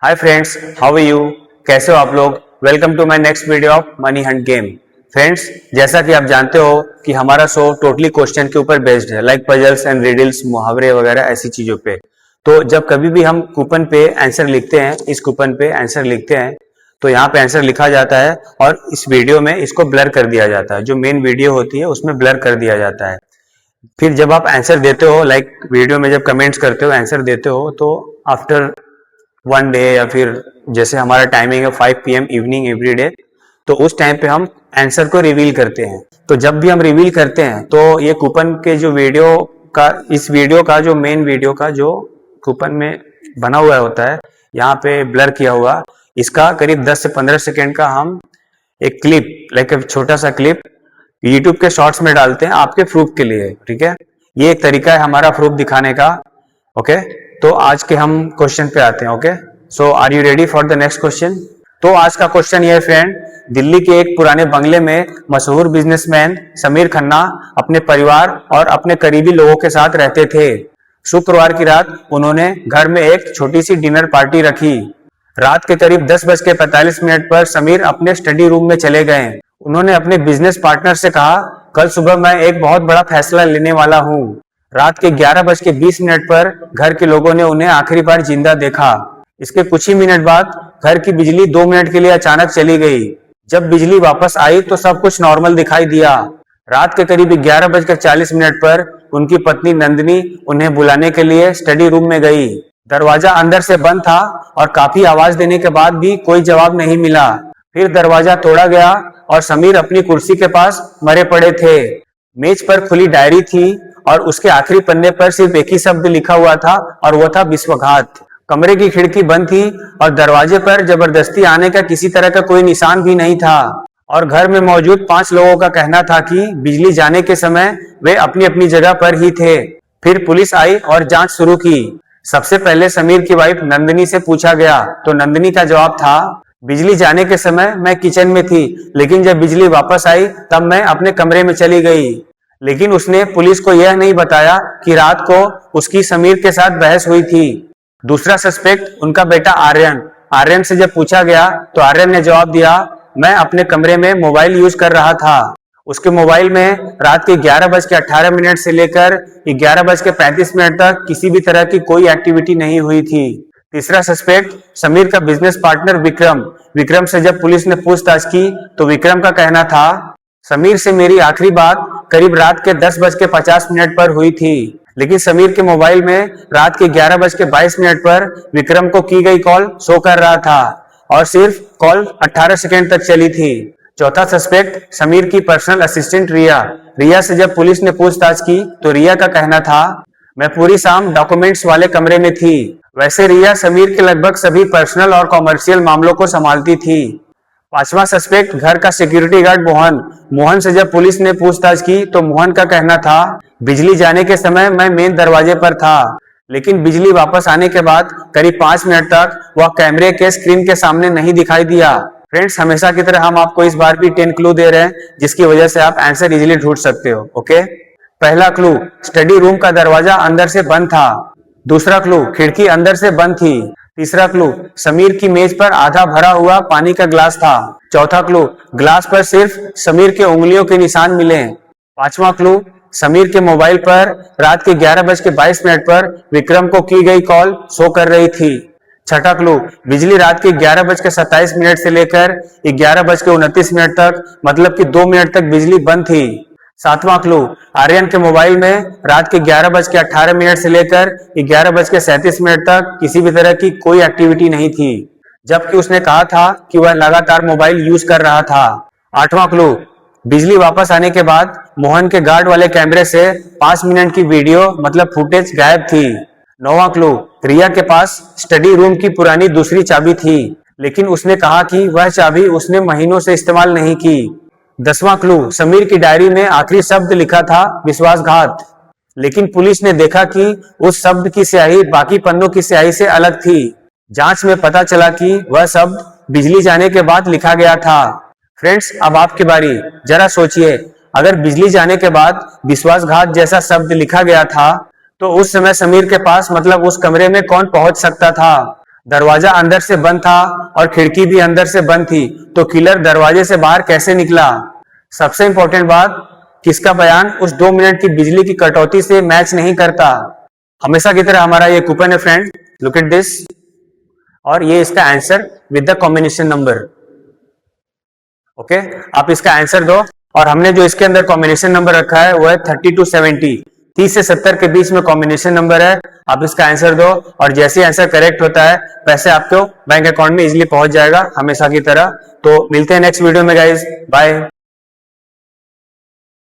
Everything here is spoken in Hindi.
Hi friends, how are you? कैसे हो आप लोग? Welcome to my next video of money hunt game. Friends, जैसा कि आप जानते हो कि हमारा शो टोटली क्वेश्चन के ऊपर बेस्ड है, लाइक पजल्स एंड रिडल्स, मुहावरे वगैरह ऐसी चीजों पे। तो जब कभी भी हम कूपन पे आंसर लिखते हैं, इस कूपन पे आंसर लिखते हैं, तो यहाँ पे आंसर लिखा जाता है और इस वीडियो में इसको ब्लर कर दिया जाता है। जो मेन वीडियो होती है उसमें ब्लर कर दिया जाता है। फिर जब आप आंसर देते हो, लाइक वीडियो में जब कमेंट्स करते हो, आंसर देते हो, तो आफ्टर वन डे या फिर जैसे हमारा टाइमिंग है 5 PM इवनिंग एवरी डे, तो उस टाइम पे हम आंसर को रिवील करते हैं। तो जब भी हम रिवील करते हैं तो ये कूपन के जो वीडियो का, इस वीडियो का जो मेन वीडियो का जो कूपन में बना हुआ होता है, यहाँ पे ब्लर किया हुआ, इसका करीब 10 से 15 सेकेंड का हम एक क्लिप, लाइक एक छोटा सा क्लिप यूट्यूब के शॉर्ट्स में डालते हैं आपके प्रूफ के लिए। ठीक है, ये एक तरीका है हमारा प्रूफ दिखाने का। ओके, तो आज के हम क्वेश्चन पे आते हैं। Okay, so are you ready for the next question? तो आज का क्वेश्चन ये है फ्रेंड, दिल्ली के एक पुराने बंगले में मशहूर बिजनेसमैन समीर खन्ना अपने परिवार और अपने करीबी लोगों के साथ रहते थे। शुक्रवार की रात उन्होंने घर में एक छोटी सी डिनर पार्टी रखी। रात के करीब 10:45 पर समीर अपने स्टडी रूम में चले गए। उन्होंने अपने बिजनेस पार्टनर से कहा, कल सुबह मैं एक बहुत बड़ा फैसला लेने वाला हूँ। रात के 11:20 पर घर के लोगों ने उन्हें आखिरी बार जिंदा देखा। इसके कुछ ही मिनट बाद घर की बिजली 2 मिनट के लिए अचानक चली गई। जब बिजली वापस आई तो सब कुछ नॉर्मल दिखाई दिया। रात के करीब 11:40 पर उनकी पत्नी नंदिनी उन्हें बुलाने के लिए स्टडी रूम में गई। दरवाजा अंदर से बंद था और काफी आवाज देने के बाद भी कोई जवाब नहीं मिला। फिर दरवाजा तोड़ा गया और समीर अपनी कुर्सी के पास मरे पड़े थे। मेज पर खुली डायरी थी और उसके आखिरी पन्ने पर सिर्फ एक ही शब्द लिखा हुआ था और वो था विश्वघात। कमरे की खिड़की बंद थी और दरवाजे पर जबरदस्ती आने का किसी तरह का कोई निशान भी नहीं था। और घर में मौजूद 5 लोगों का कहना था कि बिजली जाने के समय वे अपनी अपनी जगह पर ही थे। फिर पुलिस आई और जांच शुरू की। सबसे पहले समीर की वाइफ नंदिनी से पूछा गया तो नंदिनी का जवाब था, बिजली जाने के समय मैं किचन में थी, लेकिन जब बिजली वापस आई तब मैं अपने कमरे में चली गई। लेकिन उसने पुलिस को यह नहीं बताया कि रात को उसकी समीर के साथ बहस हुई थी। दूसरा सस्पेक्ट उनका बेटा आर्यन। आर्यन से जब पूछा गया तो आर्यन ने जवाब दिया, मैं अपने कमरे में मोबाइल यूज कर रहा था। उसके मोबाइल में रात के 11:18 से लेकर 11:35 तक किसी भी तरह की कोई एक्टिविटी नहीं हुई थी। तीसरा सस्पेक्ट समीर का बिजनेस पार्टनर विक्रम। विक्रम से जब पुलिस ने पूछताछ की तो विक्रम का कहना था, समीर से मेरी आखिरी बात करीब रात के 10:50 पर हुई थी, लेकिन समीर के मोबाइल में रात के 11:22 पर विक्रम को की गई कॉल शो कर रहा था और सिर्फ कॉल 18 सेकेंड तक चली थी। चौथा सस्पेक्ट समीर की पर्सनल असिस्टेंट रिया। रिया से जब पुलिस ने पूछताछ की तो रिया का कहना था, मैं पूरी शाम डॉक्यूमेंट्स वाले कमरे में थी। वैसे रिया समीर के लगभग सभी पर्सनल और कॉमर्शियल मामलों को संभालती थी। पांचवा सस्पेक्ट घर का सिक्योरिटी गार्ड मोहन। मोहन से जब पुलिस ने पूछताछ की तो मोहन का कहना था, बिजली जाने के समय मैं मेन दरवाजे पर था, लेकिन बिजली वापस आने के बाद करीब 5 मिनट तक वह कैमरे के स्क्रीन के सामने नहीं दिखाई दिया। फ्रेंड्स, हमेशा की तरह हम आपको इस बार भी 10 क्लू दे रहे हैं, जिसकी वजह से आप आंसर इजीली ढूंढ सकते हो। ओके, पहला क्लू, स्टडी रूम का दरवाजा अंदर से बंद था। दूसरा क्लू, खिड़की अंदर से बंद थी। तीसरा क्लू, समीर की मेज पर आधा भरा हुआ पानी का ग्लास था। चौथा क्लू, ग्लास पर सिर्फ समीर के उंगलियों के निशान मिले। पांचवा क्लू, समीर के मोबाइल पर रात के 11:22 पर विक्रम को की गई कॉल शो कर रही थी। छठा क्लू, बिजली रात के 11:27 से लेकर 11:29 तक, मतलब कि 2 मिनट तक बिजली बंद थी। सातवां क्लू, आर्यन के मोबाइल में रात के 11:18 से लेकर 11:37 तक किसी भी तरह की कोई एक्टिविटी नहीं थी, जबकि उसने कहा था कि वह लगातार मोबाइल यूज कर रहा था। आठवां क्लू, बिजली वापस आने के बाद मोहन के गार्ड वाले कैमरे से 5 मिनट की वीडियो मतलब फुटेज गायब थी। नौवां क्लू, रिया के पास स्टडी रूम की पुरानी दूसरी चाबी थी, लेकिन उसने कहा कि वह चाबी उसने महीनों से इस्तेमाल नहीं की। 10वां क्लू, समीर की डायरी में आखिरी शब्द लिखा था विश्वासघात, लेकिन पुलिस ने देखा कि उस शब्द की स्याही बाकी पन्नों की स्याही से अलग थी। जांच में पता चला कि वह शब्द बिजली जाने के बाद लिखा गया था। फ्रेंड्स, अब आपकी बारी। जरा सोचिए, अगर बिजली जाने के बाद विश्वासघात जैसा शब्द लिखा गया था तो उस समय समीर के पास मतलब उस कमरे में कौन पहुंच सकता था? दरवाजा अंदर से बंद था और खिड़की भी अंदर से बंद थी, तो किलर दरवाजे से बाहर कैसे निकला? सबसे इंपॉर्टेंट बात, किसका बयान उस 2 मिनट की बिजली की कटौती से मैच नहीं करता? हमेशा की तरह हमारा ये कूपन है फ्रेंड, लुक एट दिस, और ये इसका answer with the combination number. Okay, आप इसका आंसर दो, और हमने जो इसके अंदर कॉम्बिनेशन नंबर रखा है वो है 30 to 70, 30 से 70 के बीच में कॉम्बिनेशन नंबर है। आप इसका आंसर दो, और जैसे ही आंसर करेक्ट होता है पैसे आपको बैंक अकाउंट में इजीली पहुंच जाएगा, हमेशा की तरह। तो मिलते हैं नेक्स्ट वीडियो में गाइज, बाय।